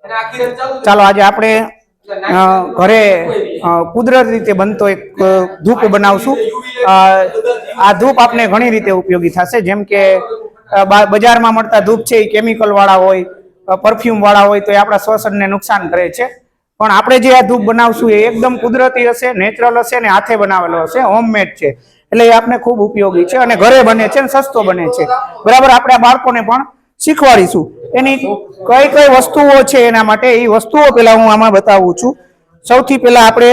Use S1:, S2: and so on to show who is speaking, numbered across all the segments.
S1: ચાલો આજે આપણે ઘરે કુદરતી રીતે બનતો એક ધૂપ બનાવશું। આ ધૂપ આપણે ઘણી રીતે ઉપયોગી થશે, જેમ કે બજારમાં મળતા ધૂપ છે એ કેમિકલ વાળા હોય, પરફ્યુમ વાળા હોય, તો એ આપણા શ્વસનને નુકસાન કરે છે। પણ આપણે જે આ ધૂપ બનાવશું એ એકદમ કુદરતી હશે, નેચરલ હશે ને હાથે બનાવેલો હશે, હોમમેડ છે, એટલે એ આપણે ખૂબ ઉપયોગી છે અને ઘરે બને છે અને સસ્તો બને છે, બરાબર। આપણે આ બાળકોને પણ શીખવાડીશું એની કઈ કઈ વસ્તુઓ છે એના માટે। એ વસ્તુઓ પેલા હું આમાં બતાવું છું। સૌથી પહેલા આપણે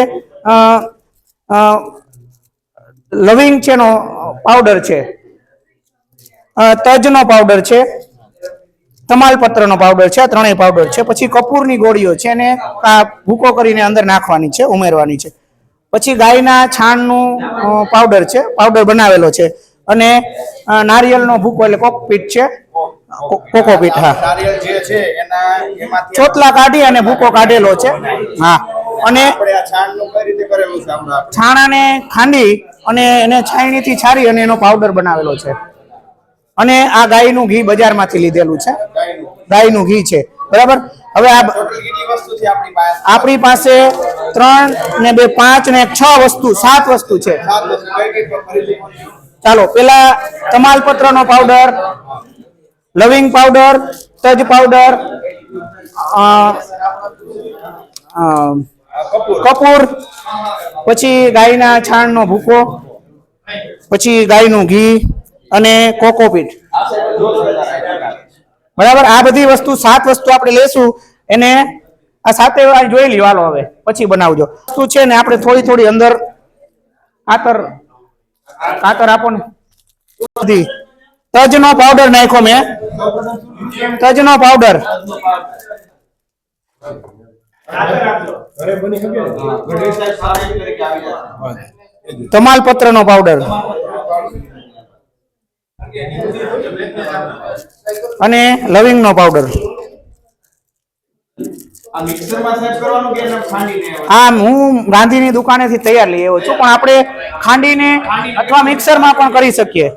S1: લવિંગ છે નો પાવડર છે, તજનો પાવડર છે, તમાલપત્રનો પાવડર છે, આ ત્રણેય પાવડર છે। પછી કપૂરની ગોળીઓ છે ને આ ભૂકો કરીને અંદર નાખવાની છે, ઉમેરવાની છે। પછી ગાયના છાણનું પાવડર છે, પાવડર બનાવેલો છે, અને નારિયેળનો ભૂકો એટલે કોકોપીટ છે, કોકોપીટ, હા,
S2: નારિયેળ જે છે એના એમાંથી
S1: ચોટલા કાઢી અને ભૂકો કાઢેલો છે, હા। અને
S2: આપણે આ છાણનું કઈ રીતે કરેલું છે હમણાં?
S1: છાણાને ખાંડી અને એને છાયણીથી છારી અને એનો પાવડર બનાવેલો છે। અને આ ગાયનું ઘી બજારમાંથી લીધેલું છે, ગાયનું ઘી છે, બરાબર। હવે આ
S2: ટોટલ કેટલી વસ્તુ છે આપણી પાસે?
S1: આપણી પાસે 3 ને 2 5 ને 6 વસ્તુ 7 વસ્તુ છે।
S2: 7 વસ્તુ કઈ કઈ ફરીથી?
S1: ચાલો, પેલા તમાલપત્રનો પાવડર, લવિંગ પાવડર, તજ પાવડર, કપૂર, પછી ગાયના છાણનો ભૂકો, પછી ગાયનું ઘી અને કોકોપીટ, બરાબર। આ બધી વસ્તુ 7 વસ્તુ આપણે લેશું। એને આ સાતે વાર જોઈ લ્યો, હાલો હવે પછી બનાવજો। શું છે ને આપણે થોડી થોડી અંદર કાતર આપો ને, તજનો પાવડર નાખ્યો મેં, તજનો પાવડર, તમાલપત્રનો પાવડર અને લવિંગનો પાવડર।
S2: આ મિક્સરમાં સેટ કરવાનું કે એમ ખાંડીને?
S1: આમ હું ગાંધીની દુકાનેથી તૈયાર લઈ આવ્યો છું, પણ આપણે ખાંડીને અથવા મિક્સરમાં પણ કરી શકીએ।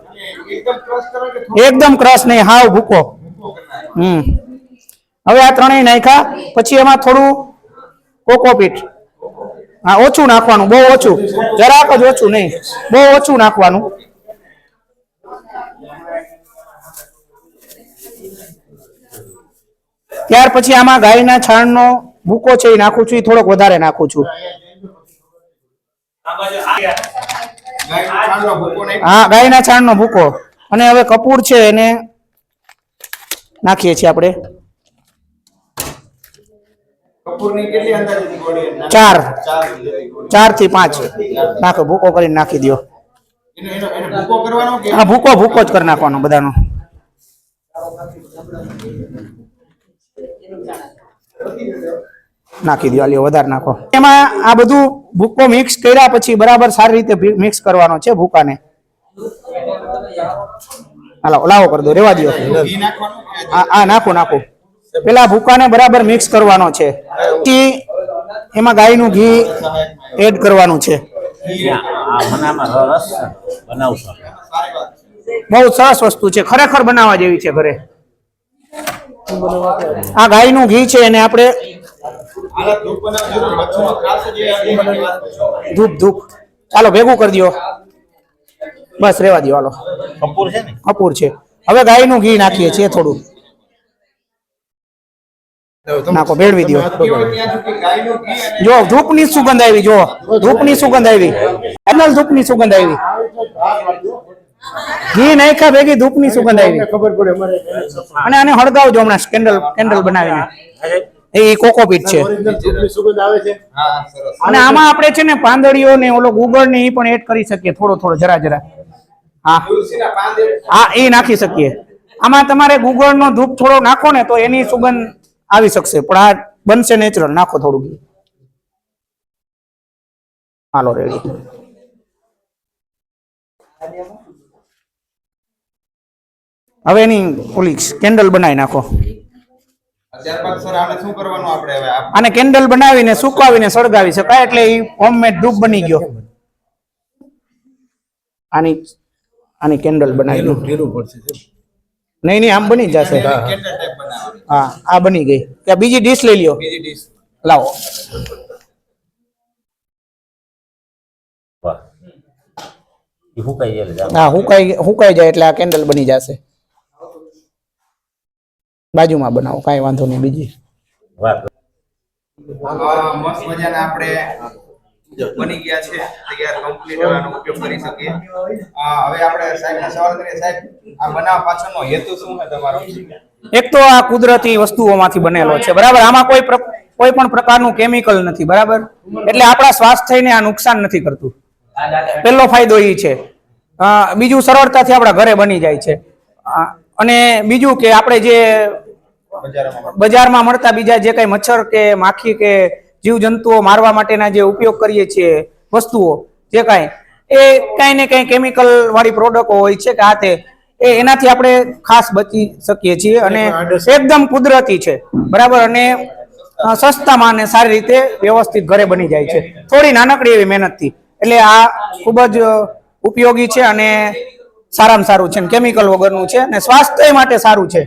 S2: એકદમ ક્રશ કરો કે
S1: એકદમ ક્રશ નહીં, હાવ ભૂકો। હવે આ ત્રણેય નાખ્યા પછી એમાં થોડું કોકોપીટ, હા, ઓછું નાખવાનું, બહુ ઓછું, જરાક જ ઓછું, નહીં બહુ ઓછું નાખવાનું। ત્યાર પછી આમાં ગાયના છાણનો ભૂકો છે એ નાખું છું, એ થોડોક વધારે નાખું છું, હા, ગાયના છાણનો ભૂકો। અને હવે કપૂર છે એને નાખીએ છીએ આપણે,
S2: કપૂરની કેટલી અંદાજે ગોળી?
S1: 4 થી 5 નાખો, ભૂકો કરીને નાખી દો।
S2: એને ભૂકો કરવાનો કે?
S1: હા, ભૂકો જ કરી નાખવાનો બધાનો। નાખી દો, આલ્યો વધારે નાખો। એમાં આ બધું ભૂકો મિક્સ કર્યા પછી બરાબર સારી રીતે મિક્સ કરવાનો છે ભૂકાને। હાલો, લાવો કરી દો, રેવા દો,
S2: ઘી નાખવાનું કે?
S1: હા, નાખો। પેલા ભૂકાને બરાબર મિક્સ કરવાનો છે, પછી એમાં ગાયનું ઘી એડ કરવાનું છે। બહુ સરસ વસ્તુ છે, ખરેખર બનાવવા જેવી છે ઘરે। આ ગાયનું ઘી છે એને આપણે ધૂપ, ચાલો ભેગું કરી દો, બસ રેવા દો, હાલો। કપૂર છે, હવે ગાયનું ઘી નાખીએ છીએ થોડું, નાખો, ભેળવી દો। જો ધૂપની સુગંધ આવી, જો ધૂપની સુગંધ આવી, ધૂપની સુગંધ આવી, ઘી નાખ્યા ભેગી ધૂપની સુગંધ આવી। અને આને હળગાવજો હમણાં, કેન્ડલ બનાવીને, એ કોકોપીટ છે। અને આમાં આપણે છે ને પાંદડીઓ ને ઓલો ગુગળ ને એ પણ એડ કરી શકીએ, થોડો થોડો, જરા, હા, એ નાખી શકીએ। આમાં તમારે ગુગળનો ધૂપ થોડો નાખો ને તો એની સુગંધ આવી શકશે, પણ આ બનશે નેચરલ, નાખો થોડું ઘી, હાલો, રેડી। હવે એની ઓલી કેન્ડલ બનાવી નાખો।
S2: ત્યારબાદ સર આને શું કરવાનું આપણે હવે?
S1: આને કેન્ડલ બનાવીને સુકાવીને સળગાવી શકાય, એટલે એ હોમમેડ ધૂપ બની ગયો। આની કેન્ડલ બનાવી, નહીં નહીં આમ બની જશે.
S2: કેન્ડલ ટાઈપ બનાવવાની.
S1: હા આ બની ગઈ. ત્યાં બીજી ડીશ લઈ લ્યો.
S2: બીજી ડીશ.
S1: લાવો.
S3: વાહ એ હુકાઈ જાય એટલે
S1: હા હુકાઈ જાય એટલે આ કેન્ડલ બની જશે. બાજુમાં બનાવો કાંઈ વાંધો નહીં. બીજી
S3: વાહ
S2: મસ્ત મજાના આપણે બની ગયા છે તૈયાર કમ્પ્લીટ આનો ઉપયોગ કરી શકીએ. હવે આપણે સાહેબને સવાલ કરીએ. સાહેબ આ બનાવવા પાછળનો હેતુ શું છે તમારો?
S1: એક તો આ કુદરતી વસ્તુઓમાંથી બનેલો છે બરાબર. આમાં કોઈ પણ પ્રકારનું કેમિકલ નથી બરાબર. એટલે આપણા સ્વાસ્થ્યને આ નુકસાન નથી કરતું. પહેલો ફાયદો એ છે. બીજું સરળતાથી આપણા ઘરે બની જાય છે. અને બીજું કે આપણે જે બજારમાં મળતા બીજા જે કઈ મચ્છર કે માખી કે જીવજંતુઓ મારવા માટેના જે ઉપયોગ કરીએ છીએ વસ્તુઓ જે કાંઈ એ કાંઈ ને કાંઈ કેમિકલ વાળી પ્રોડક્ટો હોય છે કે આ તે એનાથી આપણે ખાસ બચી શકીએ છીએ અને એકદમ કુદરતી છે બરાબર. અને સસ્તામાં અને સારી રીતે વ્યવસ્થિત ઘરે બની જાય છે થોડી નાનકડી એવી મહેનતથી. એટલે આ ખૂબ જ ઉપયોગી છે અને સારામાં સારું છે. કેમિકલ વગરનું છે અને સ્વાસ્થ્ય માટે સારું છે.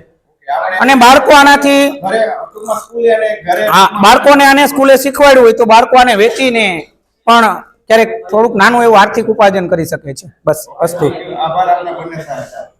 S1: અને બાળકો આનાથી
S2: ઘરે ટૂંકમાં સ્કૂલે અને ઘરે
S1: હા બાળકોને આને સ્કૂલે શીખવાડ્યું હોય તો બાળકો આને વેચીને પણ ક્યારેક થોડુંક નાનું એવું આર્થિક ઉપાર્જન કરી શકે છે. બસ અસ્તુ.
S2: આભાર આપના બંને સાહેબ.